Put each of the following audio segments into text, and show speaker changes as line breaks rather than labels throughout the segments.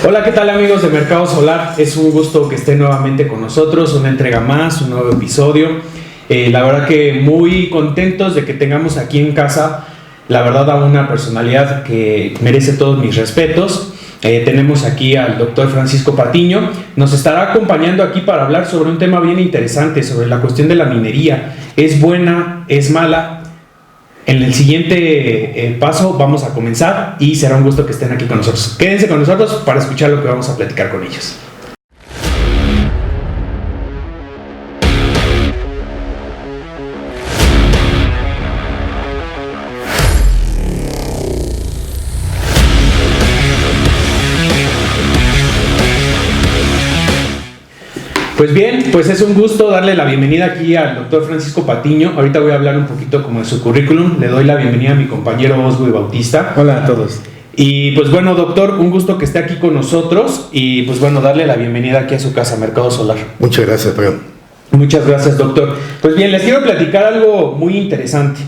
Hola, ¿qué tal amigos de Mercado Solar? Es un gusto que estén nuevamente con nosotros, una entrega más, un nuevo episodio. La verdad que muy contentos de que tengamos aquí en casa, la verdad, a una personalidad que merece todos mis respetos. Tenemos aquí al doctor Francisco Patiño. Nos estará acompañando aquí para hablar sobre un tema bien interesante, sobre la cuestión de la minería. ¿Es buena? ¿Es mala? En el siguiente paso vamos a comenzar y será un gusto que estén aquí con nosotros. Quédense con nosotros para escuchar lo que vamos a platicar con ellos. Pues bien, pues es un gusto darle la bienvenida aquí al doctor Francisco Patiño. Ahorita voy a hablar un poquito como de su currículum. Le doy la bienvenida a mi compañero Oswey Bautista.
Hola a todos.
Y pues bueno, doctor, un gusto que esté aquí con nosotros y pues bueno, darle la bienvenida aquí a su casa, Mercado Solar.
Muchas gracias, Fran.
Muchas gracias, doctor. Pues bien, les quiero platicar algo muy interesante.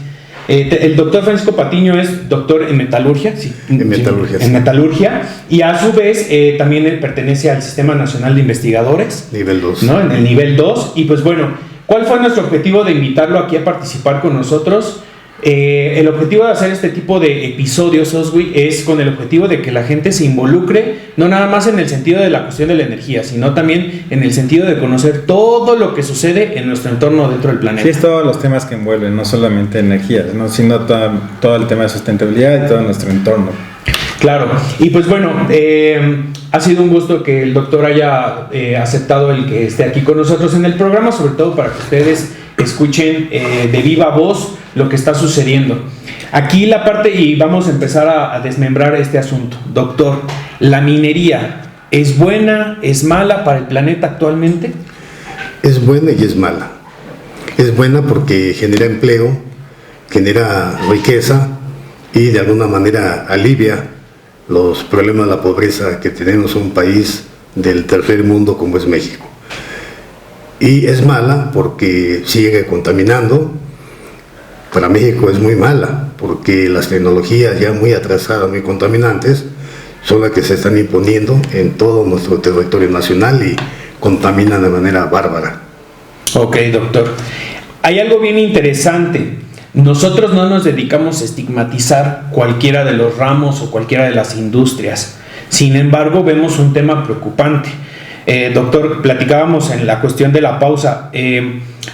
El doctor Francisco Patiño es doctor en metalurgia, sí,
en metalurgia,
sí, en metalurgia, y a su vez también él pertenece al Sistema Nacional de Investigadores.
Nivel 2.
¿No? En el nivel 2. Y pues bueno, ¿cuál fue nuestro objetivo de invitarlo aquí a participar con nosotros? El objetivo de hacer este tipo de episodios, Oswey, es con el objetivo de que la gente se involucre, no nada más en el sentido de la cuestión de la energía, sino también en el sentido de conocer todo lo que sucede en nuestro entorno dentro del planeta.
Sí, es todos los temas que envuelven, no solamente energía, ¿no? Sino todo el tema de sustentabilidad y todo nuestro entorno.
Claro, y pues bueno, ha sido un gusto que el doctor haya aceptado el que esté aquí con nosotros en el programa, sobre todo para que ustedes escuchen de viva voz lo que está sucediendo. Aquí la parte, y vamos a empezar a desmembrar este asunto. Doctor, ¿la minería es buena, es mala para el planeta actualmente?
Es buena y es mala. Es buena porque genera empleo, genera riqueza y de alguna manera alivia los problemas de la pobreza que tenemos en un país del tercer mundo como es México. Y es mala porque sigue contaminando. Para México es muy mala porque las tecnologías ya muy atrasadas, muy contaminantes, son las que se están imponiendo en todo nuestro territorio nacional y contaminan de manera bárbara.
Ok, doctor. Hay algo bien interesante. Nosotros no nos dedicamos a estigmatizar cualquiera de los ramos o cualquiera de las industrias. Sin embargo, vemos un tema preocupante. Doctor, platicábamos en la cuestión de la pausa.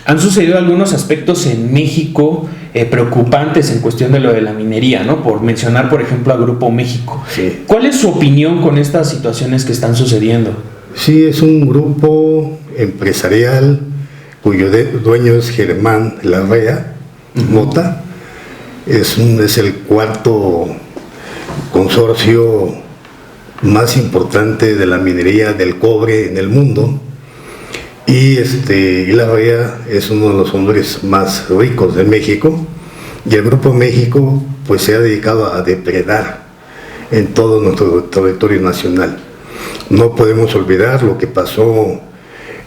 Han sucedido algunos aspectos en México preocupantes en cuestión de lo de la minería, ¿no? Por mencionar, por ejemplo, a Grupo México.
Sí.
¿Cuál es su opinión con estas situaciones que están sucediendo?
Sí, es un grupo empresarial cuyo dueño es Germán Larrea Mota. Es el cuarto consorcio más importante de la minería del cobre en el mundo. Y Larrea es uno de los hombres más ricos de México, y el Grupo México pues se ha dedicado a depredar en todo nuestro territorio nacional. No podemos olvidar lo que pasó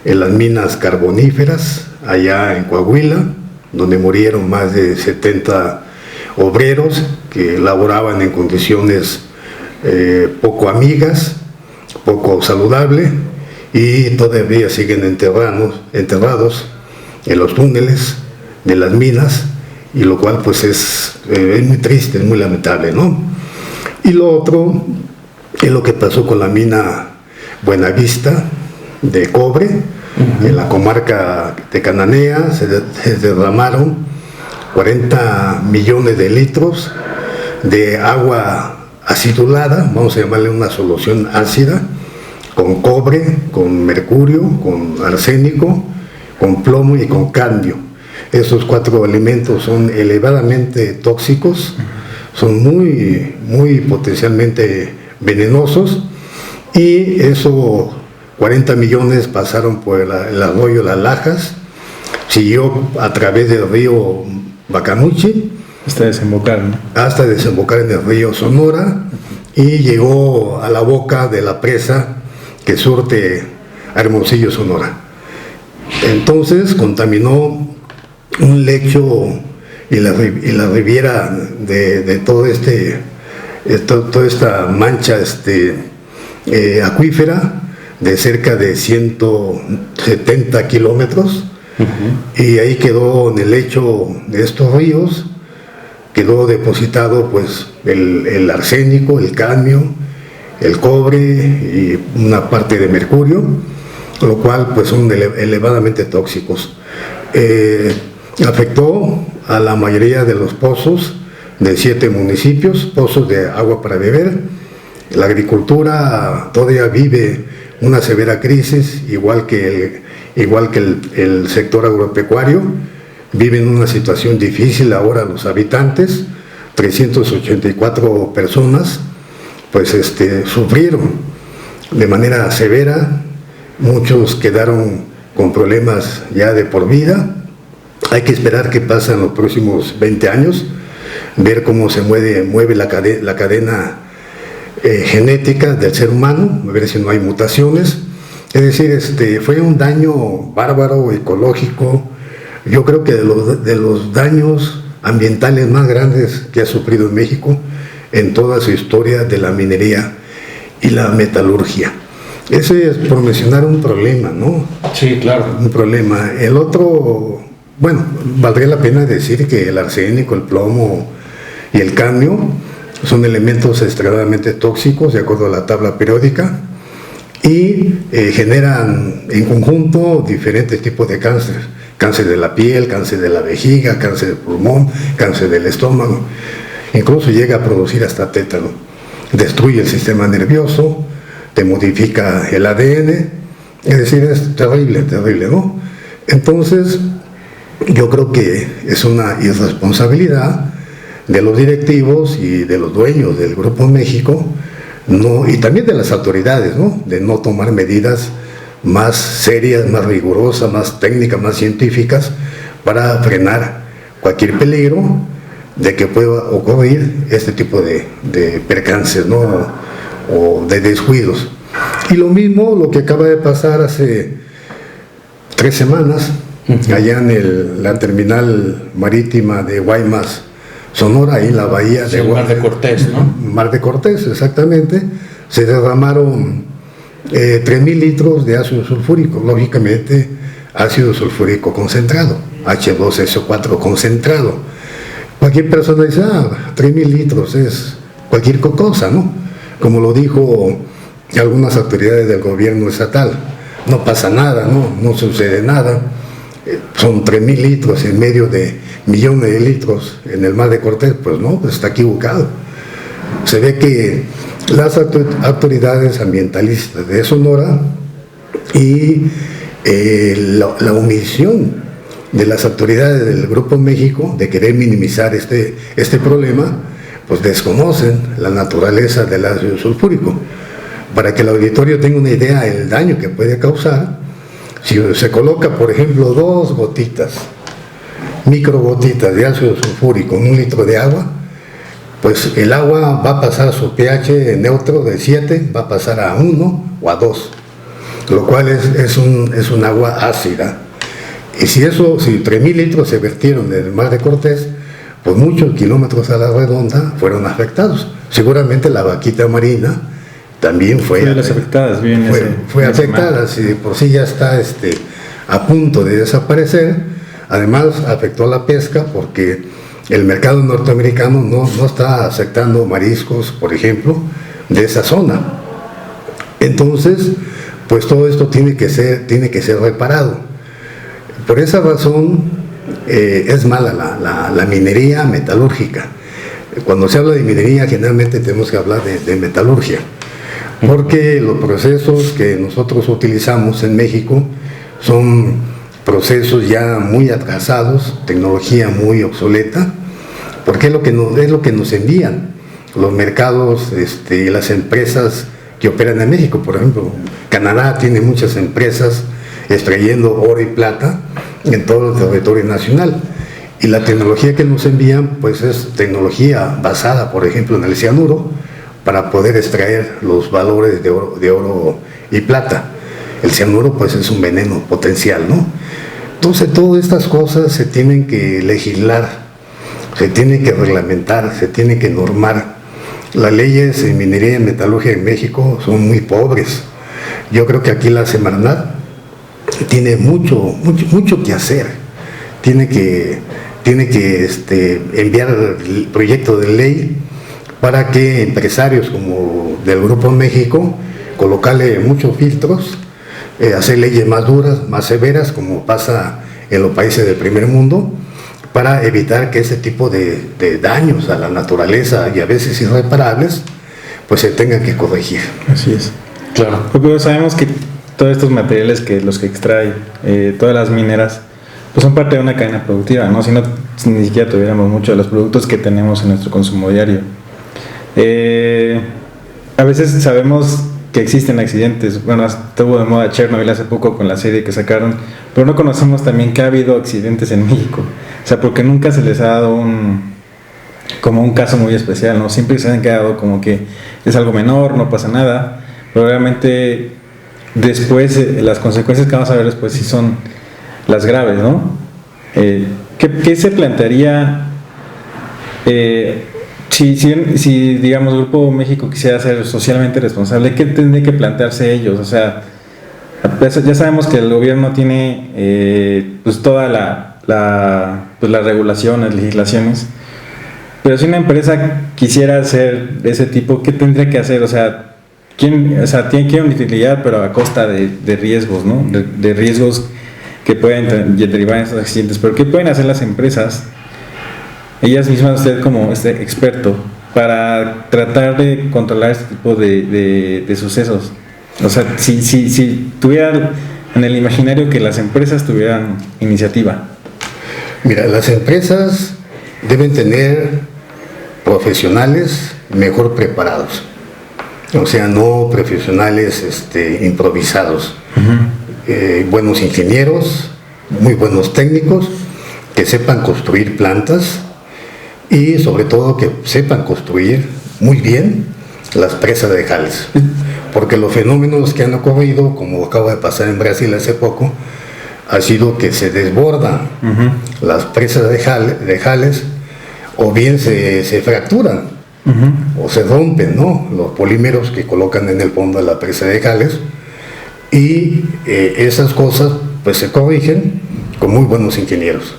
en las minas carboníferas allá en Coahuila, donde murieron más de 70 obreros que laboraban en condiciones poco amigas, poco saludables, y todavía siguen enterrados en los túneles de las minas, y lo cual pues es muy triste, es muy lamentable, ¿no? Y lo otro es lo que pasó con la mina Buenavista de cobre. En la comarca de Cananea se derramaron 40 millones de litros de agua acidulada, vamos a llamarle una solución ácida, con cobre, con mercurio, con arsénico, con plomo y con cadmio. Estos 4 elementos son elevadamente tóxicos, son muy potencialmente venenosos, y esos 40 millones pasaron por el arroyo Las Lajas, siguió a través del río Bacanuchi
hasta desembocar, ¿no?
Hasta desembocar en el río Sonora, y llegó a la boca de la presa que surte a Hermosillo, Sonora. Entonces contaminó un lecho y la riviera de todo toda esta mancha acuífera de cerca de 170 kilómetros. Y ahí quedó, en el lecho de estos ríos, quedó depositado pues el arsénico, el cadmio, el cobre y una parte de mercurio, lo cual pues son elevadamente tóxicos. Afectó a la mayoría de los pozos de 7 municipios, pozos de agua para beber. La agricultura todavía vive una severa crisis, igual que el sector agropecuario. Viven una situación difícil ahora los habitantes. 384 personas pues sufrieron de manera severa, muchos quedaron con problemas ya de por vida. Hay que esperar qué pasa en los próximos 20 años, ver cómo se mueve la cadena genética del ser humano, ver si no hay mutaciones. Es decir, fue un daño bárbaro, ecológico. Yo creo que de los daños ambientales más grandes que ha sufrido en México en toda su historia de la minería y la metalurgia. Ese es por mencionar un problema, ¿no?
Sí, claro.
Un problema. El otro, bueno, valdría la pena decir que el arsénico, el plomo y el cadmio son elementos extremadamente tóxicos de acuerdo a la tabla periódica y generan en conjunto diferentes tipos de cáncer. Cáncer de la piel, cáncer de la vejiga, cáncer del pulmón, cáncer del estómago. Incluso llega a producir hasta tétano. Destruye el sistema nervioso, te modifica el ADN. Es decir, es terrible, terrible, ¿no? Entonces, yo creo que es una irresponsabilidad de los directivos y de los dueños del Grupo México, y también de las autoridades, ¿no? De no tomar medidas más serias, más rigurosas, más técnicas, más científicas para frenar cualquier peligro de que pueda ocurrir este tipo de percances, ¿no? O de descuidos. Y lo mismo lo que acaba de pasar hace 3 semanas, allá en la terminal marítima de Guaymas, Sonora, ahí en la bahía de
Mar de Cortés, ¿no?
Mar de Cortés, exactamente. Se derramaron 3.000 litros de ácido sulfúrico, lógicamente ácido sulfúrico concentrado, H2SO4 concentrado. Cualquier persona dice, 3.000 litros es cualquier cosa, ¿no? Como lo dijo algunas autoridades del gobierno estatal, no pasa nada, no sucede nada. Son 3.000 litros en medio de millones de litros en el Mar de Cortés. Pues no, pues está equivocado. Se ve que las autoridades ambientalistas de Sonora y la omisión de las autoridades del Grupo México de querer minimizar este problema, pues desconocen la naturaleza del ácido sulfúrico. Para que el auditorio tenga una idea del daño que puede causar, si se coloca, por ejemplo, 2 gotitas, microgotitas de ácido sulfúrico en 1 litro de agua, pues el agua va a pasar su pH neutro de 7, va a pasar a 1 o a 2, lo cual es un agua ácida. Y si 3.000 litros se vertieron en el Mar de Cortés, pues muchos kilómetros a la redonda fueron afectados. Seguramente la vaquita marina también fue
de las afectadas,
fue afectada, si de por sí ya está a punto de desaparecer. Además afectó a la pesca porque el mercado norteamericano no está aceptando mariscos, por ejemplo, de esa zona. Entonces, pues todo esto tiene que ser reparado. Por esa razón es mala la minería metalúrgica. Cuando se habla de minería, generalmente tenemos que hablar de metalurgia, porque los procesos que nosotros utilizamos en México son procesos ya muy atrasados, tecnología muy obsoleta, porque es lo que nos envían los mercados y las empresas que operan en México. Por ejemplo, Canadá tiene muchas empresas extrayendo oro y plata en todo el territorio nacional, y la tecnología que nos envían pues es tecnología basada, por ejemplo, en el cianuro, para poder extraer los valores de oro y plata. El cianuro pues es un veneno potencial, ¿no? Entonces todas estas cosas se tienen que legislar, se tienen que reglamentar, se tienen que normar las leyes en minería y metalurgia en México son muy pobres. Yo creo que aquí la Semarnat tiene mucho que hacer. Tiene que enviar el proyecto de ley para que empresarios como del Grupo México colocarle muchos filtros, hacer leyes más duras, más severas, como pasa en los países del primer mundo, para evitar que ese tipo de daños a la naturaleza y a veces irreparables pues se tengan que corregir.
Así es.
Claro.
Porque sabemos que todos estos materiales que los que extraen, todas las mineras, pues son parte de una cadena productiva, ¿no? Si no, ni siquiera tuviéramos muchos de los productos que tenemos en nuestro consumo diario. A veces sabemos que existen accidentes. Bueno, estuvo de moda Chernobyl hace poco con la serie que sacaron, pero no conocemos también que ha habido accidentes en México. O sea, porque nunca se les ha dado como un caso muy especial, ¿no? Siempre se han quedado como que es algo menor, no pasa nada, pero realmente después las consecuencias que vamos a ver después sí son las graves, ¿no? ¿Qué se plantearía si digamos Grupo México quisiera ser socialmente responsable? ¿Qué tendría que plantearse ellos? O sea, ya sabemos que el gobierno tiene pues toda las regulaciones, legislaciones, pero si una empresa quisiera hacer de ese tipo, ¿qué tendría que hacer? O sea, tiene una utilidad, pero a costa de riesgos, ¿no? De riesgos que pueden derivar en estos accidentes. Pero ¿qué pueden hacer las empresas, ellas mismas, usted como experto, para tratar de controlar este tipo de sucesos? O sea, si tuvieran en el imaginario que las empresas tuvieran iniciativa.
Mira, las empresas deben tener profesionales mejor preparados, o sea, no profesionales improvisados. Buenos ingenieros, muy buenos técnicos, que sepan construir plantas y sobre todo que sepan construir muy bien las presas de jales, porque los fenómenos que han ocurrido, como acaba de pasar en Brasil hace poco, ha sido que se desbordan las presas de jales, o bien se fracturan o se rompen, ¿no?, los polímeros que colocan en el fondo de la presa de jales, y esas cosas pues se corrigen con muy buenos ingenieros.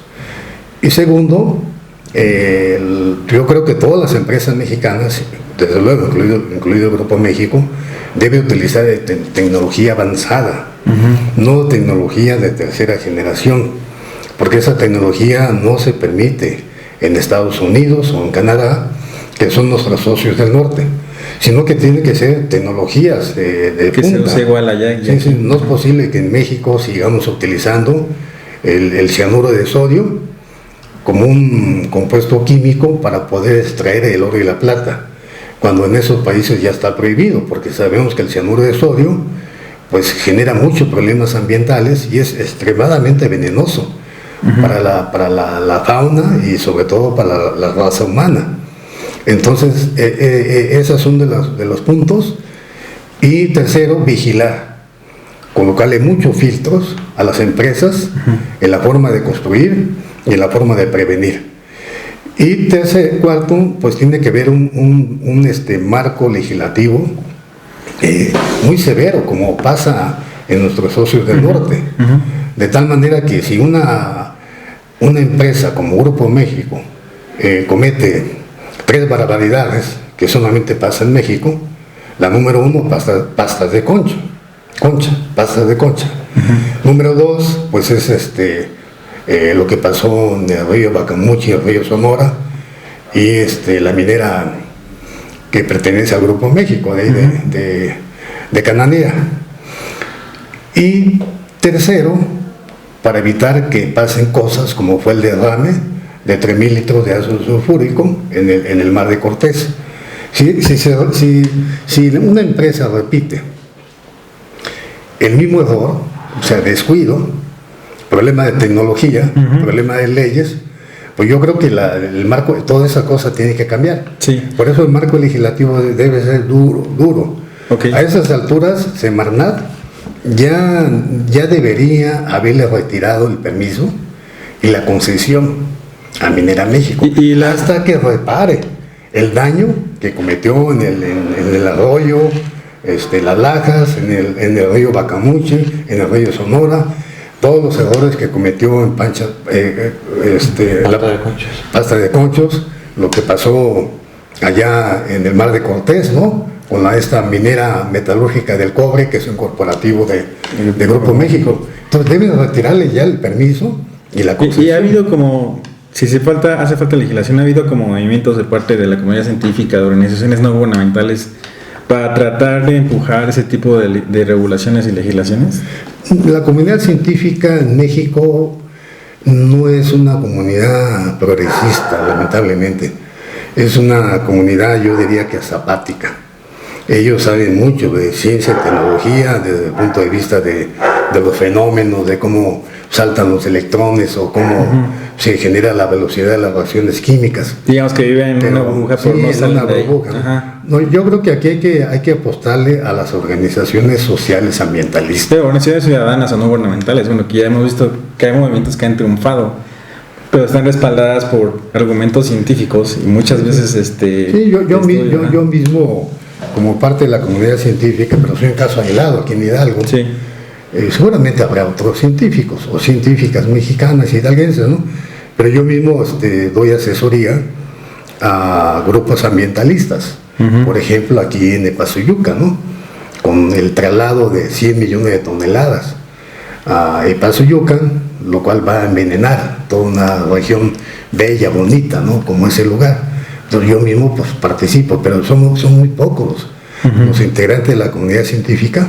Y segundo, yo creo que todas las empresas mexicanas, desde luego incluido el Grupo México, debe utilizar tecnología avanzada, no tecnología de tercera generación, porque esa tecnología no se permite en Estados Unidos o en Canadá, que son nuestros socios del norte, sino que tiene que ser tecnologías de
que
punta.
se use igual allá.
Sí, no es posible que en México sigamos utilizando el cianuro de sodio como un compuesto químico para poder extraer el oro y la plata, cuando en esos países ya está prohibido, porque sabemos que el cianuro de sodio pues genera muchos problemas ambientales y es extremadamente venenoso para la fauna y sobre todo para la raza humana. Entonces, esos son de los puntos. Y tercero, vigilar, colocarle muchos filtros a las empresas en la forma de construir y en la forma de prevenir. Y cuarto, pues tiene que haber un marco legislativo muy severo, como pasa en nuestros socios del norte, de tal manera que si una empresa como Grupo México comete 3 barbaridades, que solamente pasa en México, la número 1, pastas de concha, pastas de concha. Número 2, pues es lo que pasó en el río Bacamuchi, el río Sonora, y la minera que pertenece al Grupo México, de Cananea. Y tercero, para evitar que pasen cosas como fue el derrame de 3.000 litros de ácido sulfúrico en el mar de Cortés. Si una empresa repite el mismo error, o sea, descuido, problema de tecnología, problema de leyes, pues yo creo que el marco de toda esa cosa tiene que cambiar.
Sí.
Por eso el marco legislativo debe ser duro.
Okay.
A esas alturas, Semarnat ya debería haberle retirado el permiso y la concesión a Minera México, hasta que repare el daño que cometió en el arroyo, Las Lajas, en el río Bacamuche, en el río Sonora, todos los errores que cometió en Pasta de Conchos, lo que pasó allá en el Mar de Cortés, ¿no? Con esta minera metalúrgica del cobre, que es un corporativo de Grupo México. Entonces deben retirarle ya el permiso y la concesión.
Y ha habido como, si hace falta legislación, ha habido como movimientos de parte de la comunidad científica, de organizaciones no gubernamentales, para tratar de empujar ese tipo de regulaciones y legislaciones.
La comunidad científica en México no es una comunidad progresista, lamentablemente. Es una comunidad, yo diría que apática. Ellos saben mucho de ciencia y tecnología desde el punto de vista de los fenómenos, de cómo saltan los electrones o cómo se genera la velocidad de las reacciones químicas.
Digamos que viven en una burbuja, por no salir de ahí.
No, yo creo que aquí hay que apostarle a las organizaciones sociales ambientalistas.
Pero organizaciones ciudadanas o no gubernamentales, bueno, que ya hemos visto que hay movimientos que han triunfado, pero están respaldadas por argumentos científicos y muchas veces
Sí, yo mismo, como parte de la comunidad científica, pero soy un caso aislado aquí en Hidalgo.
Sí.
Seguramente habrá otros científicos o científicas mexicanas y hidalguenses, ¿no? Pero yo mismo doy asesoría a grupos ambientalistas, por ejemplo aquí en Epazuyuca, ¿no? Con el traslado de 100 millones de toneladas a Epazuyuca, lo cual va a envenenar toda una región bella, bonita, ¿no? Como ese lugar. Entonces yo mismo pues participo, pero son muy pocos los integrantes de la comunidad científica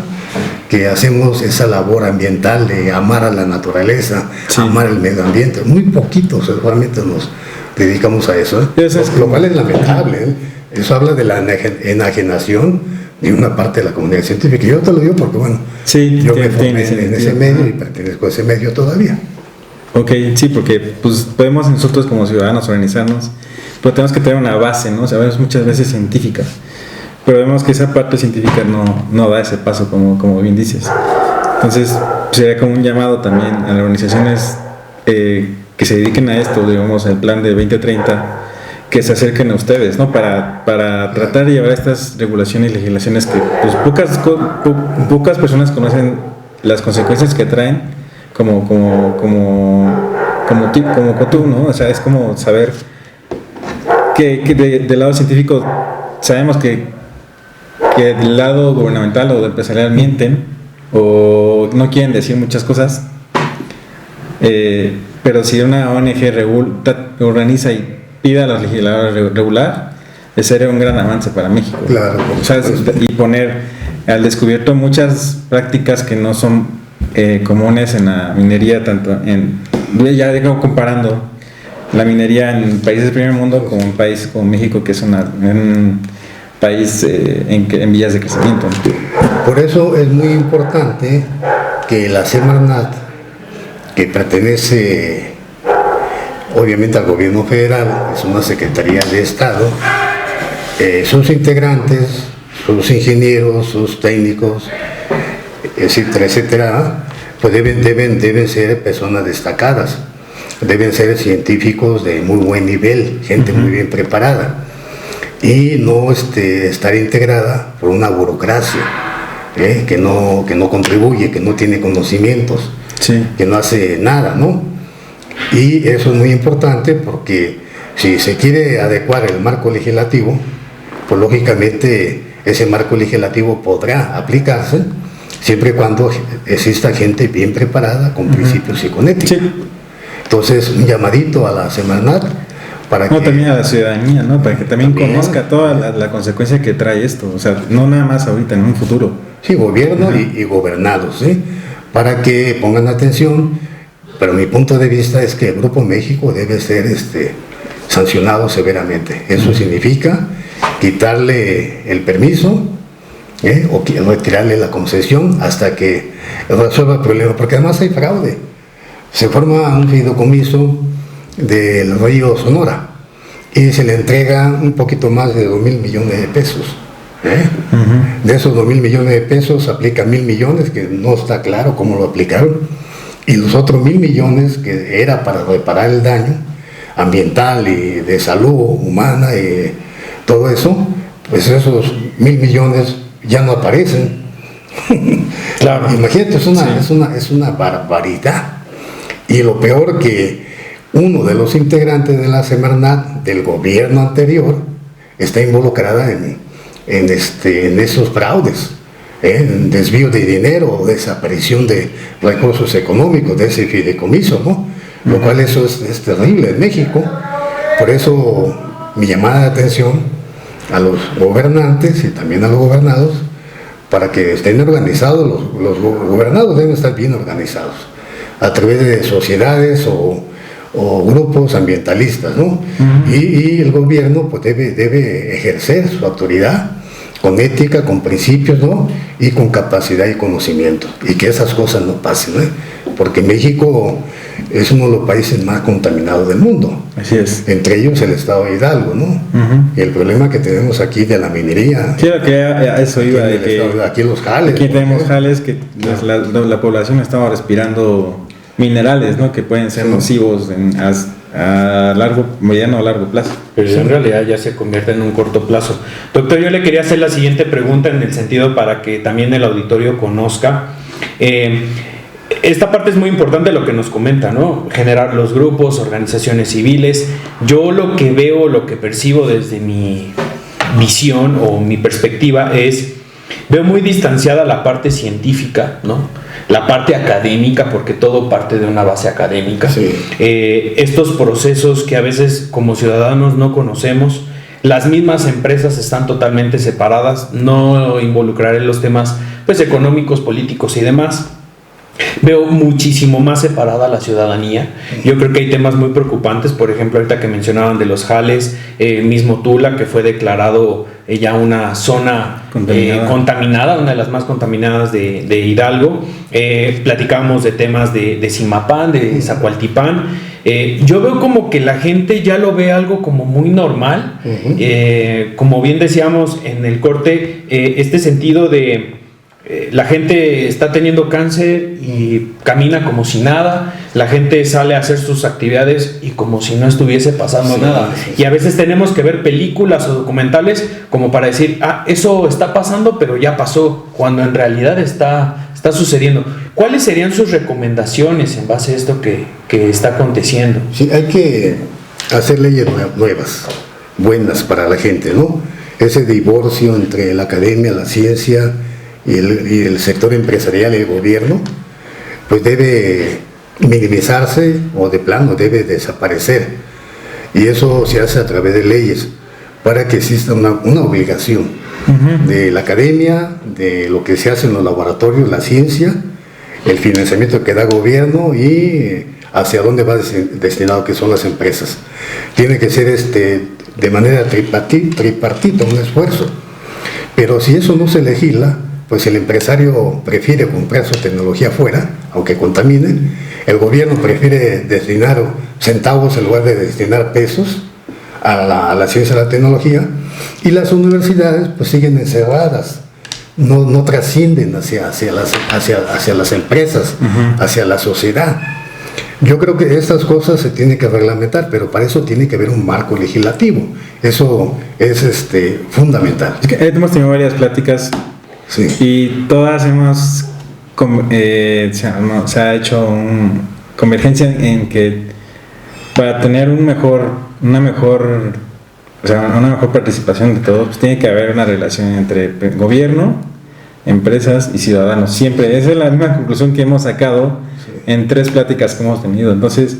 que hacemos esa labor ambiental de amar a la naturaleza, amar el medio ambiente. Muy poquitos seguramente nos dedicamos a eso, lo cual es lamentable, ¿eh? Eso habla de la enajenación de una parte de la comunidad científica. Yo te lo digo porque, bueno, yo me formé en ese medio y pertenezco a ese medio todavía.
Ok, sí, porque pues podemos nosotros como ciudadanos organizarnos, pero tenemos que tener una base, ¿no? O sea, muchas veces científica, pero vemos que esa parte científica no da ese paso, como bien dices. Entonces sería como un llamado también a las organizaciones que se dediquen a esto, digamos, el plan de 2030, que se acerquen a ustedes, ¿no? Para tratar de llevar estas regulaciones y legislaciones que pues pocas personas conocen las consecuencias que traen, como tú, ¿no? O sea, es como saber que del lado científico sabemos que del lado gubernamental o empresarial mienten o no quieren decir muchas cosas, pero si una ONG organiza y pide a los legisladores regular, ese sería un gran avance para México.
Claro,
o sea, y poner al descubierto muchas prácticas que no son comunes en la minería, ya digo, comparando la minería en países del primer mundo con un país como México, que es un país en vías de crecimiento.
Por eso es muy importante que la Semarnat, que pertenece obviamente al gobierno federal, es una secretaría de Estado, sus integrantes, sus ingenieros, sus técnicos, etcétera, etcétera, pues deben ser personas destacadas, deben ser científicos de muy buen nivel, gente muy bien preparada, y no estar integrada por una burocracia que no contribuye, que no tiene conocimientos, que no hace nada, ¿no? Y eso es muy importante porque si se quiere adecuar el marco legislativo, pues lógicamente ese marco legislativo podrá aplicarse siempre y cuando exista gente bien preparada, con principios y con ética. Entonces, un llamadito a la Semarnat para que...
también a la ciudadanía, ¿no? Para que también conozca toda la consecuencia que trae esto, o sea, no nada más ahorita, en un futuro.
Sí, gobierno y gobernados, ¿sí? Para que pongan atención, pero mi punto de vista es que el Grupo México debe ser sancionado severamente. Eso significa quitarle el permiso o retirarle la concesión hasta que resuelva el problema, porque además hay fraude. Se forma un fideicomiso del río Sonora y se le entrega un poquito más de 2,000 millones de pesos. De esos 2,000 millones de pesos se aplican 1,000 millones, que no está claro cómo lo aplicaron, y los otros 1,000 millones que era para reparar el daño ambiental y de salud humana y todo eso, pues esos 1.000 millones ya no aparecen.
Claro.
Imagínate, es una barbaridad. Y lo peor que uno de los integrantes de la Semarnat del gobierno anterior está involucrada en esos fraudes, en desvío de dinero, desaparición de recursos económicos de ese fideicomiso, ¿no? Lo cual eso es terrible en México. Por eso mi llamada de atención a los gobernantes y también a los gobernados, para que estén organizados, los gobernados deben estar bien organizados, a través de sociedades o grupos ambientalistas, ¿no? Y el gobierno pues debe ejercer su autoridad con ética, con principios, ¿no? Y con capacidad y conocimiento, y que esas cosas no pasen, ¿eh? Porque México es uno de los países más contaminados del mundo.
Así es.
Entre ellos el estado de Hidalgo, ¿no? Y el problema que tenemos aquí de la minería.
Sí, que a eso iba, de que
aquí los jales.
Aquí tenemos jales que la población estaba respirando minerales, ¿no? Que pueden ser nocivos a mediano o largo plazo.
Pero en realidad ya se convierte en un corto plazo. Doctor, yo le quería hacer la siguiente pregunta en el sentido para que también el auditorio conozca. Esta parte es muy importante lo que nos comenta, ¿no? Generar los grupos, organizaciones civiles. Yo lo que veo, lo que percibo desde mi visión o mi perspectiva veo muy distanciada la parte científica, ¿no? La parte académica, porque todo parte de una base académica.
Sí.
Estos procesos que a veces como ciudadanos no conocemos, las mismas empresas están totalmente separadas, no involucraré los temas pues económicos, políticos y demás. Veo muchísimo más separada la ciudadanía. Yo creo que hay temas muy preocupantes, por ejemplo, ahorita que mencionaban de los jales, mismo Tula, que fue declarado ya una zona contaminada, una de las más contaminadas de Hidalgo. Platicábamos de temas de Zimapán, de Zacualtipán. Yo veo como que la gente ya lo ve algo como muy normal. Como bien decíamos en el corte, este sentido de la gente está teniendo cáncer y camina como si nada, la gente sale a hacer sus actividades y como si no estuviese pasando nada. Y a veces tenemos que ver películas o documentales como para decir, eso está pasando, pero ya pasó, cuando en realidad está sucediendo. ¿Cuáles serían sus recomendaciones en base a esto que está aconteciendo?
Sí, hay que hacer leyes nuevas, buenas para la gente, ¿no? Ese divorcio entre la academia, la ciencia y el sector empresarial y el gobierno, pues debe minimizarse o de plano debe desaparecer. Y eso se hace a través de leyes, para que exista una obligación de la academia, de lo que se hace en los laboratorios, la ciencia, el financiamiento que da el gobierno y hacia dónde va destinado, que son las empresas. Tiene que ser de manera tripartita, un esfuerzo. Pero si eso no se legisla, pues el empresario prefiere comprar su tecnología afuera, aunque contamine. El gobierno prefiere destinar centavos en lugar de destinar pesos a la ciencia y la tecnología. Y las universidades pues siguen encerradas, no trascienden hacia las empresas, hacia la sociedad. Yo creo que estas cosas se tienen que reglamentar, pero para eso tiene que haber un marco legislativo. Eso es fundamental.
Es que hemos tenido varias pláticas.
Sí.
Y todas se ha hecho convergencia en que para tener una mejor participación de todos, pues tiene que haber una relación entre gobierno, empresas y ciudadanos. Siempre, esa es la misma conclusión que hemos sacado en 3 pláticas que hemos tenido. Entonces,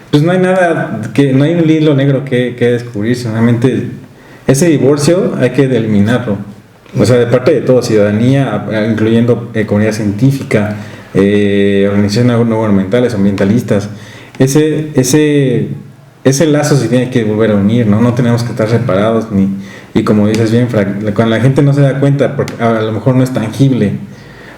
pues no hay un hilo negro que descubrir, solamente ese divorcio hay que eliminarlo. O sea, de parte de toda ciudadanía, incluyendo comunidad científica, organizaciones no gubernamentales, ambientalistas, ese lazo se tiene que volver a unir, ¿no? No tenemos que estar separados, y como dices bien, cuando la gente no se da cuenta, porque a lo mejor no es tangible,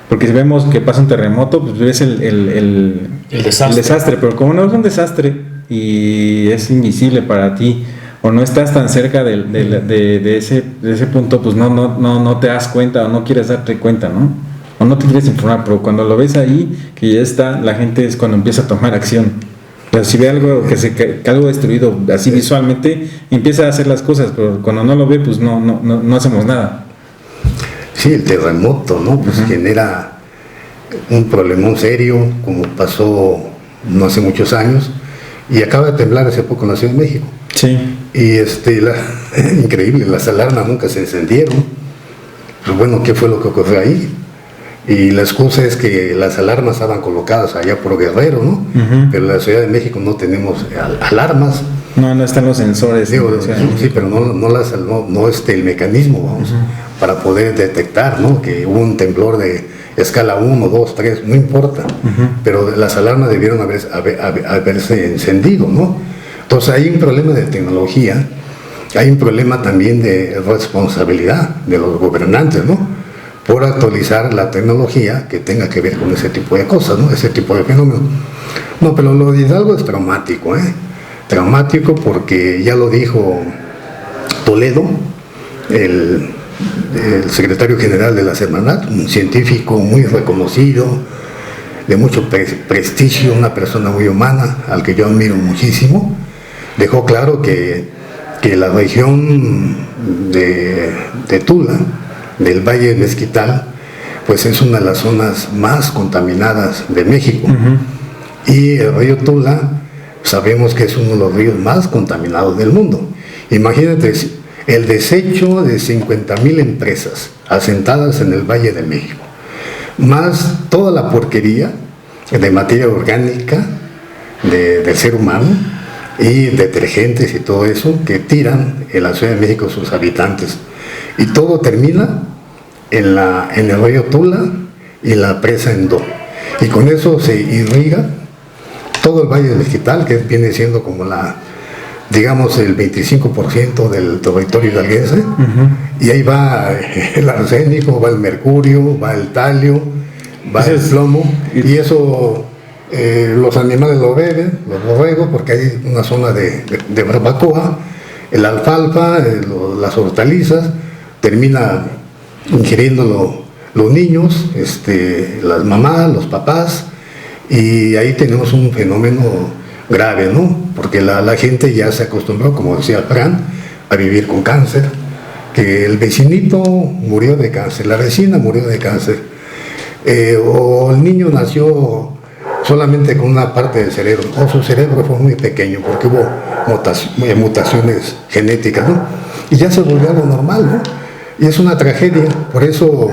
porque si vemos que pasa un terremoto, pues ves el desastre, pero como no es un desastre y es invisible para ti, o no estás tan cerca de ese punto, pues no te das cuenta o no quieres darte cuenta, ¿no? O no te quieres informar, pero cuando lo ves ahí, que ya está, la gente es cuando empieza a tomar acción. Pero si ve algo que algo destruido así visualmente, empieza a hacer las cosas, pero cuando no lo ve, pues no hacemos nada.
Sí, el terremoto, ¿no? Pues genera un problemón serio, como pasó no hace muchos años, y acaba de temblar hace poco en la Ciudad de México.
Sí.
Y increíble, las alarmas nunca se encendieron. Pues bueno, ¿qué fue lo que ocurrió ahí? Y la excusa es que las alarmas estaban colocadas allá por Guerrero, ¿no? Pero en la Ciudad de México no tenemos alarmas.
No están los sensores.
Digo, sí, pero no el mecanismo, vamos, para poder detectar, ¿no? Que hubo un temblor de escala 1, 2, 3, no importa. Pero las alarmas debieron haberse encendido, ¿no? Entonces hay un problema de tecnología, hay un problema también de responsabilidad de los gobernantes, ¿no? Por actualizar la tecnología que tenga que ver con ese tipo de cosas, ¿no? Ese tipo de fenómenos. No, pero lo de Hidalgo es traumático, ¿eh? Traumático porque ya lo dijo Toledo, el secretario general de la Semarnat, un científico muy reconocido, de mucho prestigio, una persona muy humana, al que yo admiro muchísimo. Dejó claro que la región de Tula, del Valle de Mezquital, pues es una de las zonas más contaminadas de México. Y el río Tula, sabemos que es uno de los ríos más contaminados del mundo. Imagínate el desecho de 50,000 empresas asentadas en el Valle de México, más toda la porquería de materia orgánica del ser humano y detergentes y todo eso que tiran en la Ciudad de México sus habitantes. Y todo termina en el río Tula y la presa Endó. Y con eso se irriga todo el Valle de Mezquital, que viene siendo como digamos el 25% del territorio hidalguense. Y ahí va el arsénico, va el mercurio, va el talio, va el plomo. Y eso los animales lo beben, los borregos, porque hay una zona de barbacoa, el alfalfa, las hortalizas, termina ingiriéndolo los niños, las mamás, los papás, y ahí tenemos un fenómeno grave, ¿no? Porque la gente ya se acostumbró, como decía Fran, a vivir con cáncer, que el vecinito murió de cáncer, la vecina murió de cáncer, o el niño nació solamente con una parte del cerebro, o su cerebro fue muy pequeño porque hubo mutaciones genéticas, ¿no? Y ya se volvió algo normal, ¿no? Y es una tragedia. Por eso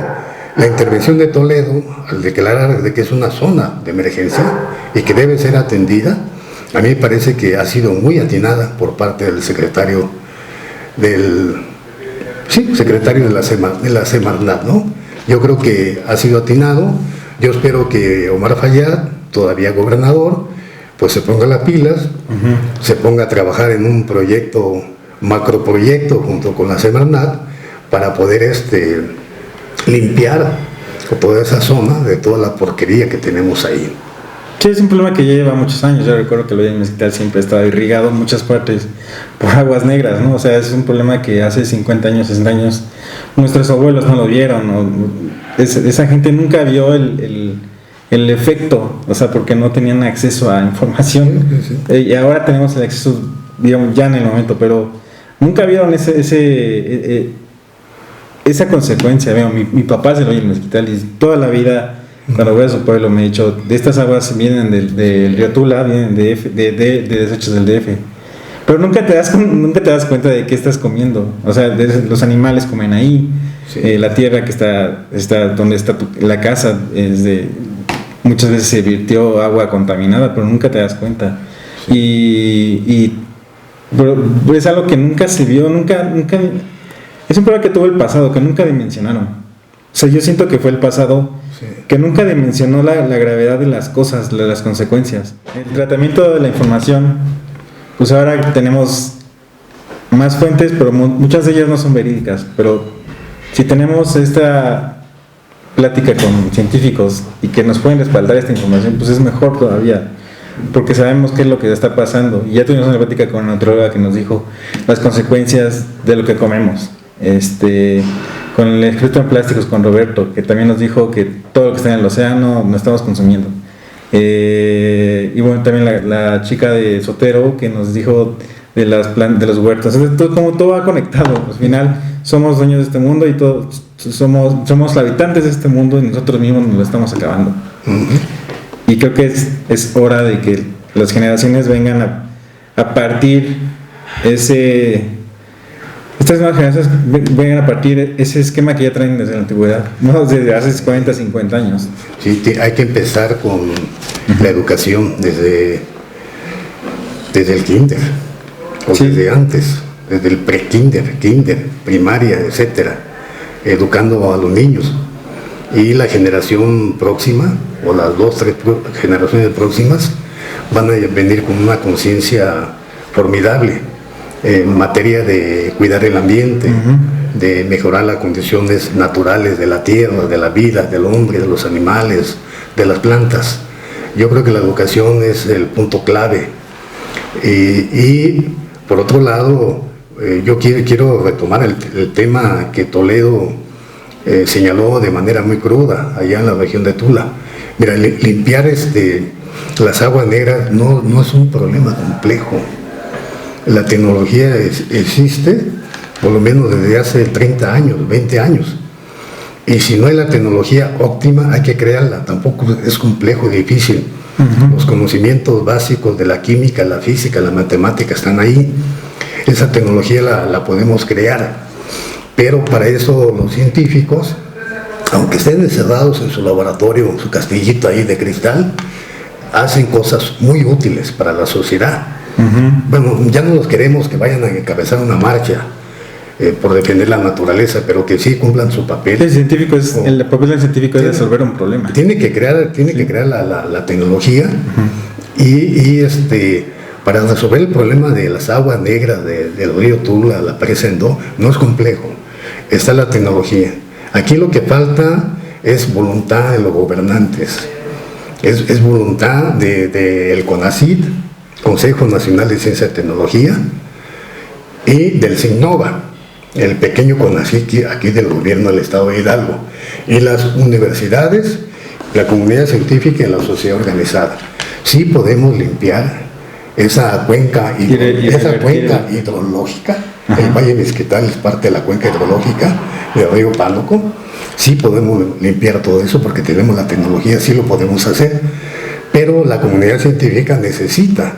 la intervención de Toledo, al declarar de que es una zona de emergencia y que debe ser atendida, a mí me parece que ha sido muy atinada por parte del secretario de la Semarnat, ¿no? Yo creo que ha sido atinado. Yo espero que Omar Fayad, todavía gobernador, pues se ponga las pilas, se ponga a trabajar en un macroproyecto junto con la Semarnat para poder limpiar toda esa zona de toda la porquería que tenemos ahí.
Sí, es un problema que ya lleva muchos años. Yo recuerdo que el Valle de Mezquital siempre estaba irrigado en muchas partes por aguas negras, ¿no? O sea, es un problema que hace 50 años, 60 años nuestros abuelos no lo vieron, esa gente nunca vio el efecto, o sea, porque no tenían acceso a información. Y ahora tenemos el acceso, digamos, ya en el momento, pero nunca vieron esa consecuencia. Mi papá se lo oye en Mezquital y toda la vida, cuando voy a su pueblo, me ha dicho, de estas aguas vienen del río Tula, vienen de desechos del DF. Pero nunca te das cuenta de qué estás comiendo. O sea, los animales comen ahí, la tierra que está donde está la casa, muchas veces se virtió agua contaminada, pero nunca te das cuenta. Pero es algo que nunca se vio, nunca. Es un problema que tuvo el pasado, que nunca dimensionaron. O sea, yo siento que fue el pasado que nunca dimensionó la gravedad de las cosas, de las consecuencias. El tratamiento de la información, pues ahora tenemos más fuentes, pero muchas de ellas no son verídicas. Pero si tenemos esta plática con científicos y que nos pueden respaldar esta información, pues es mejor todavía, porque sabemos qué es lo que está pasando. Y ya tuvimos una plática con una nutrióloga que nos dijo las consecuencias de lo que comemos. Con el experto en plásticos, con Roberto, que también nos dijo que todo lo que está en el océano no estamos consumiendo. Y bueno, también la chica de Sotero que nos dijo de de los huertos. Como todo va conectado. Al final somos dueños de este mundo y todos somos habitantes de este mundo y nosotros mismos nos lo estamos acabando. Y creo que es hora de que las generaciones vengan a partir estas nuevas generaciones vengan a partir ese esquema que ya traen desde la antigüedad, no desde hace 40, 50 años.
Sí, hay que empezar con la educación desde el kinder, o desde antes, desde el pre-kinder, kinder, primaria, etcétera, educando a los niños. Y la generación próxima, o las 2, 3 generaciones próximas, van a venir con una conciencia formidable en materia de cuidar el ambiente, de mejorar las condiciones naturales de la tierra, de la vida, del hombre, de los animales, de las plantas. Yo creo que la educación es el punto clave. Y por otro lado, yo quiero retomar el tema que Toledo señaló de manera muy cruda allá en la región de Tula. Mira, limpiar las aguas negras no es un problema complejo. La tecnología existe por lo menos desde hace 30 años, 20 años. Y si no hay la tecnología óptima, hay que crearla. Tampoco es complejo y difícil. Los conocimientos básicos de la química, la física, la matemática están ahí. Esa tecnología la podemos crear. Pero para eso los científicos, aunque estén encerrados en su laboratorio, en su castillito ahí de cristal, hacen cosas muy útiles para la sociedad. Bueno, ya no los queremos que vayan a encabezar una marcha por defender la naturaleza, pero que sí cumplan su papel.
El papel del científico es resolver un problema.
Tiene que crear la tecnología y para resolver el problema de las aguas negras del río Tula, la presa Endó, no es complejo. Está la tecnología. Aquí lo que falta es voluntad de los gobernantes. Es voluntad del CONACYT, Consejo Nacional de Ciencia y Tecnología, y del SIGNOVA, el pequeño CONACYT aquí del gobierno del estado de Hidalgo, y las universidades, la comunidad científica y la sociedad organizada. Sí podemos limpiar esa cuenca hidrológica. El Valle Mezquital es parte de la cuenca hidrológica del río Pánuco. Sí podemos limpiar todo eso porque tenemos la tecnología, sí lo podemos hacer, pero la comunidad científica necesita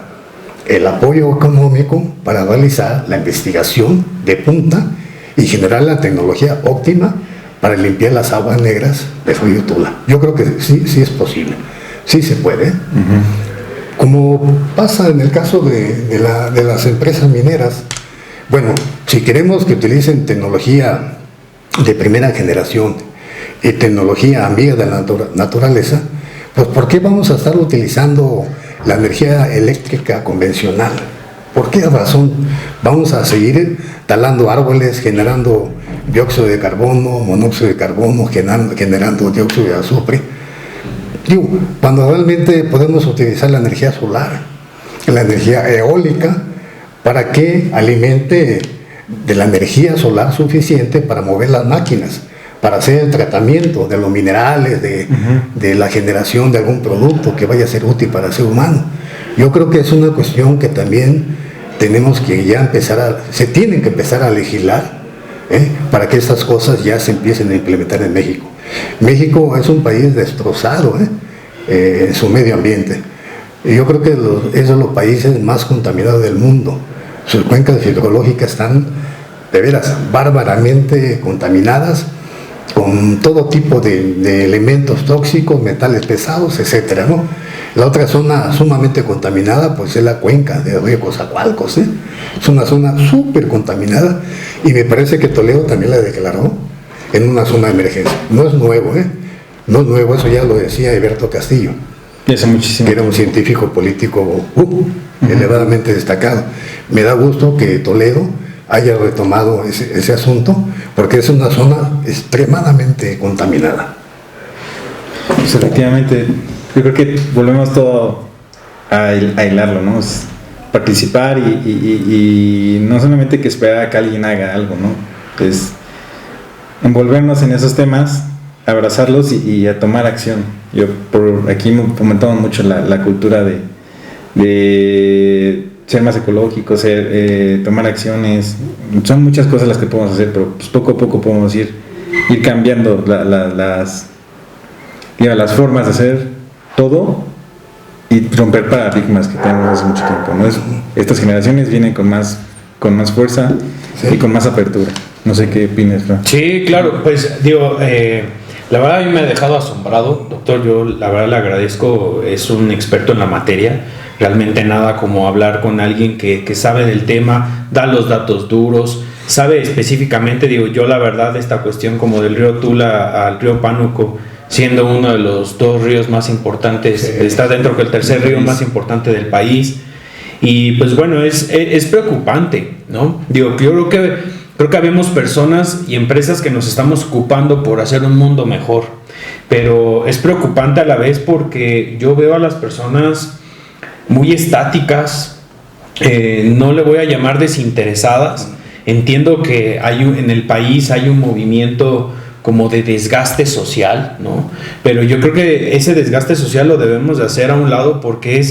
el apoyo económico para realizar la investigación de punta y generar la tecnología óptima para limpiar las aguas negras del río Tula. Yo creo que sí es posible, sí se puede. Como pasa en el caso de las empresas mineras. Bueno, si queremos que utilicen tecnología de primera generación y tecnología amiga de la naturaleza, pues ¿por qué vamos a estar utilizando la energía eléctrica convencional? ¿Por qué razón vamos a seguir talando árboles, generando dióxido de carbono, monóxido de carbono, generando dióxido de azufre? Digo, cuando realmente podemos utilizar la energía solar, la energía eólica, para que alimente de la energía solar suficiente para mover las máquinas, para hacer el tratamiento de los minerales, de la generación de algún producto que vaya a ser útil para el ser humano. Yo creo que es una cuestión que también tenemos que ya se tienen que empezar a legislar para que estas cosas ya se empiecen a implementar en México. México es un país destrozado en su medio ambiente. Y yo creo que es de los países más contaminados del mundo. Sus cuencas hidrológicas están de veras bárbaramente contaminadas con todo tipo de elementos tóxicos, metales pesados, etcétera, ¿no? La otra zona sumamente contaminada pues es la cuenca del río Coatzacoalcos, es una zona súper contaminada y me parece que Toledo también la declaró en una zona de emergencia. No es nuevo, no es nuevo, eso ya lo decía Alberto Castillo,
muchísimo.
Que era un científico político elevadamente destacado. Me da gusto que Toledo haya retomado ese asunto, porque es una zona extremadamente contaminada.
Pues efectivamente, yo creo que volvemos todo a hilarlo, ¿no? Es participar y no solamente que esperar a que alguien haga algo, ¿no? Es envolvernos en esos temas abrazarlos y a tomar acción. Yo por aquí fomentamos mucho la cultura de ser más ecológicos, tomar acciones. Son muchas cosas las que podemos hacer, pero pues poco a poco podemos ir cambiando las formas de hacer todo y romper paradigmas que tenemos hace mucho tiempo, ¿no? Estas generaciones vienen con más fuerza, sí, y con más apertura. No sé qué opinas, Fran.
Sí, claro, pues digo, la verdad a mí me ha dejado asombrado, doctor. Yo la verdad le agradezco, es un experto en la materia. Realmente nada como hablar con alguien que sabe del tema, da los datos duros, sabe específicamente. Digo, yo la verdad esta cuestión como del río Tula al río Pánuco, siendo uno de los 2 ríos más importantes, sí, está dentro del tercer río más importante del país, y pues bueno, es preocupante, ¿no? Digo, yo creo que habemos personas y empresas que nos estamos ocupando por hacer un mundo mejor, pero es preocupante a la vez porque yo veo a las personas muy estáticas, no le voy a llamar desinteresadas. Entiendo que en el país hay un movimiento como de desgaste social, ¿no? Pero yo creo que ese desgaste social lo debemos de hacer a un lado, porque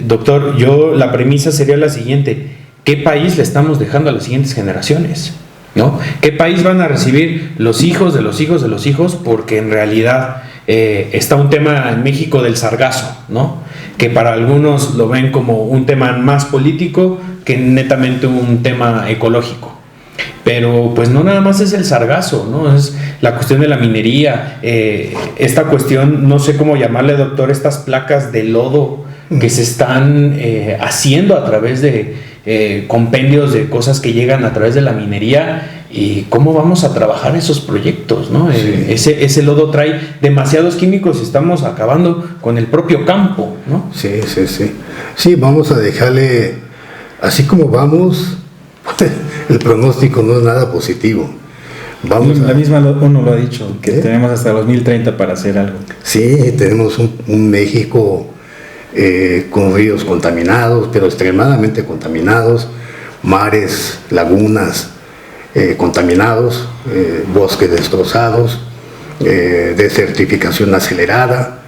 doctor, la premisa sería la siguiente: ¿qué país le estamos dejando a las siguientes generaciones? ¿No? ¿Qué país van a recibir los hijos de los hijos de los hijos? Porque en realidad está un tema en México del sargazo, ¿no? Que para algunos lo ven como un tema más político que netamente un tema ecológico. Pero pues no nada más es el sargazo, ¿no? Es la cuestión de la minería, esta cuestión, no sé cómo llamarle, doctor, estas placas de lodo que se están haciendo a través de compendios de cosas que llegan a través de la minería, y cómo vamos a trabajar esos proyectos, ¿no? Sí. Ese lodo trae demasiados químicos y estamos acabando con el propio campo, ¿no?
Sí. Sí, vamos a dejarle, así como vamos, el pronóstico no es nada positivo.
La misma ONU lo ha dicho, que tenemos hasta 2030 para hacer algo.
Sí, tenemos un México con ríos contaminados, pero extremadamente contaminados, mares, lagunas contaminados, bosques destrozados, desertificación acelerada,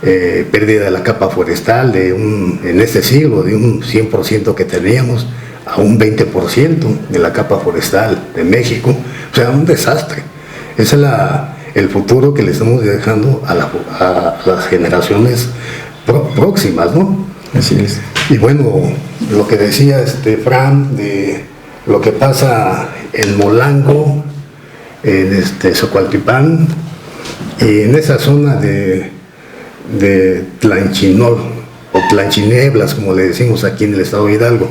pérdida de la capa forestal en este siglo de un 100% que teníamos a un 20% de la capa forestal de México. O sea, un desastre. Ese es el futuro que le estamos dejando a las generaciones próximas, ¿no?
Así es.
Y bueno, lo que decía Fran, de lo que pasa en Molango, en Xocualtipán, y en esa zona de Tlanchinol, o Tlanchineblas, como le decimos aquí en el estado de Hidalgo.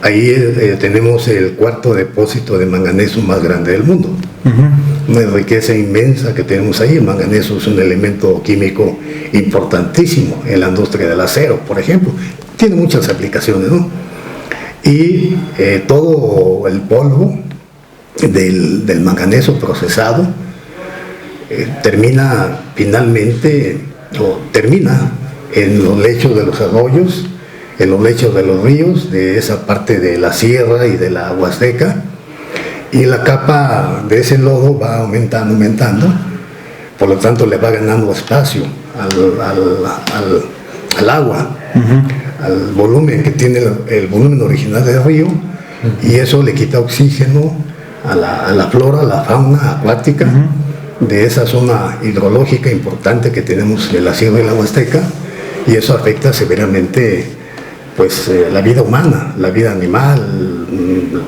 Ahí tenemos el 4º depósito de manganeso más grande del mundo. Uh-huh. Una riqueza inmensa que tenemos ahí. El manganeso es un elemento químico importantísimo en la industria del acero, por ejemplo. Tiene muchas aplicaciones, ¿no? Y todo el polvo del manganeso procesado termina en los lechos de los arroyos, en los lechos de los ríos, de esa parte de la sierra y de la Huasteca, y la capa de ese lodo va aumentando, por lo tanto le va ganando espacio al agua, uh-huh, al volumen que tiene el volumen original del río, uh-huh, y eso le quita oxígeno a la flora, a la fauna acuática, uh-huh, de esa zona hidrológica importante que tenemos en la sierra y la Huasteca, y eso afecta severamente pues la vida humana, la vida animal,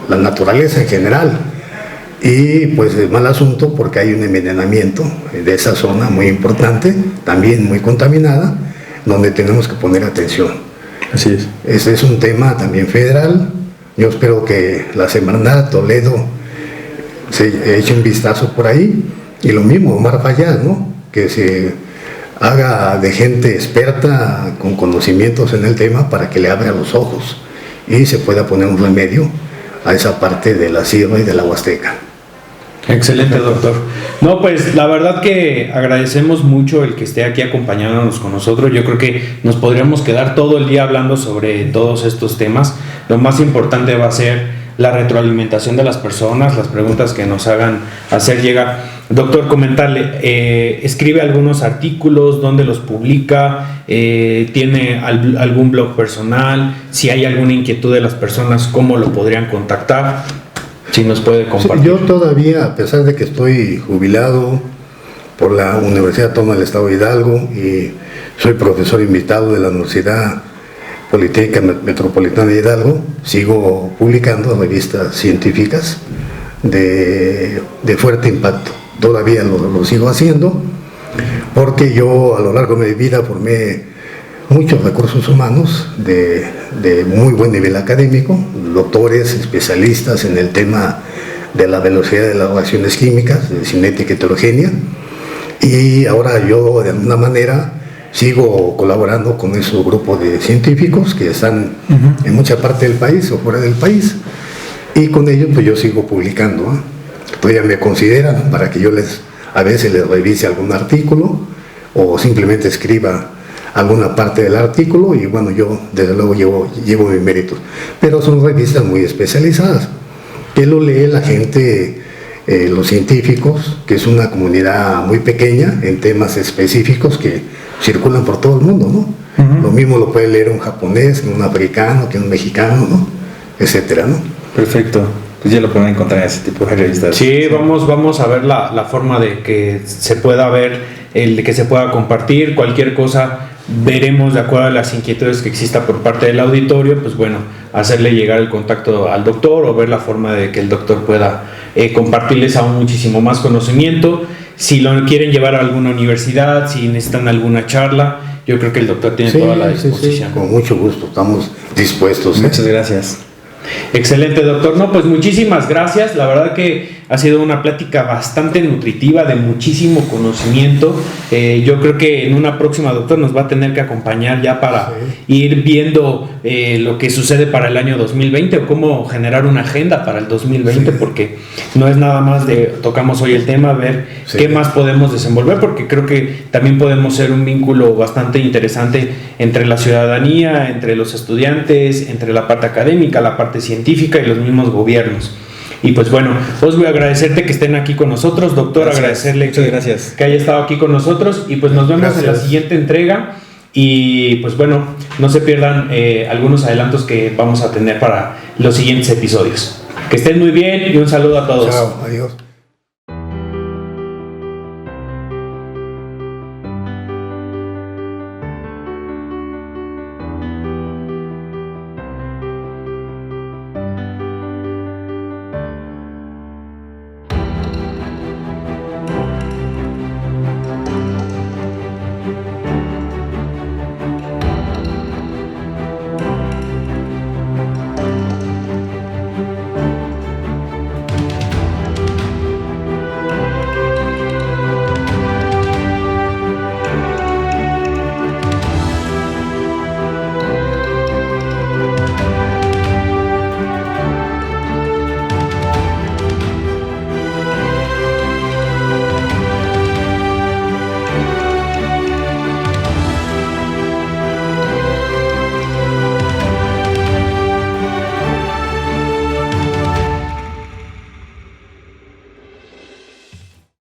la naturaleza en general. Y pues es mal asunto porque hay un envenenamiento de esa zona muy importante, también muy contaminada, donde tenemos que poner atención.
Así es.
Ese es un tema también federal. Yo espero que la Semarnat, Toledo, se eche un vistazo por ahí, y lo mismo Omar Fayad, ¿no? Que se haga de gente experta con conocimientos en el tema para que le abra los ojos y se pueda poner un remedio a esa parte de la sierra y de la Huasteca.
Excelente, doctor. No, pues la verdad que agradecemos mucho el que esté aquí acompañándonos con nosotros. Yo creo que nos podríamos quedar todo el día hablando sobre todos estos temas. Lo más importante va a ser la retroalimentación de las personas, las preguntas que nos hagan hacer llegar. Doctor, comentarle, escribe algunos artículos, ¿dónde los publica? ¿Tiene algún blog personal? Si hay alguna inquietud de las personas, ¿cómo lo podrían contactar? Si nos puede compartir.
Yo todavía, a pesar de que estoy jubilado por la Universidad Autónoma del Estado de Hidalgo y soy profesor invitado de la Universidad Politécnica Metropolitana de Hidalgo, sigo publicando revistas científicas de fuerte impacto. Todavía lo sigo haciendo porque yo a lo largo de mi vida formé muchos recursos humanos de muy buen nivel académico, doctores, especialistas en el tema de la velocidad de las reacciones químicas, de cinética heterogénea, y ahora yo de alguna manera sigo colaborando con esos grupos de científicos que están en mucha parte del país o fuera del país, y con ellos pues yo sigo publicando, ¿eh? Todavía me consideran para que yo a veces les revise algún artículo o simplemente escriba alguna parte del artículo, y bueno, yo desde luego llevo mis méritos, pero son revistas muy especializadas que lo lee la gente, los científicos, que es una comunidad muy pequeña en temas específicos que circulan por todo el mundo, ¿no? Lo mismo lo puede leer un japonés, que un africano, que un mexicano, ¿no? Etcétera, ¿no?
Perfecto. Pues ya lo pueden encontrar en ese tipo de revistas.
Sí, vamos a ver la forma de que se pueda ver, de que se pueda compartir cualquier cosa. Veremos, de acuerdo a las inquietudes que exista por parte del auditorio, pues bueno, hacerle llegar el contacto al doctor o ver la forma de que el doctor pueda compartirles aún muchísimo más conocimiento. Si lo quieren llevar a alguna universidad, si necesitan alguna charla, yo creo que el doctor tiene toda la disposición.
Sí, con mucho gusto, estamos dispuestos.
Muchas gracias.
Excelente, doctor. No, pues muchísimas gracias. La verdad que ha sido una plática bastante nutritiva, de muchísimo conocimiento. Yo creo que en una próxima, doctor, nos va a tener que acompañar ya para ir viendo lo que sucede para el año 2020 o cómo generar una agenda para el 2020, porque no es nada más de tocamos hoy el tema, ver qué más podemos desenvolver, porque creo que también podemos ser un vínculo bastante interesante entre la ciudadanía, entre los estudiantes, entre la parte académica, la parte científica y los mismos gobiernos. Y pues bueno, os voy a agradecerte que estén aquí con nosotros, doctor. Gracias. Agradecerle que haya estado aquí con nosotros, y pues nos vemos en la siguiente entrega. Y pues bueno, no se pierdan algunos adelantos que vamos a tener para los siguientes episodios. Que estén muy bien y un saludo a todos.
Chao, adiós.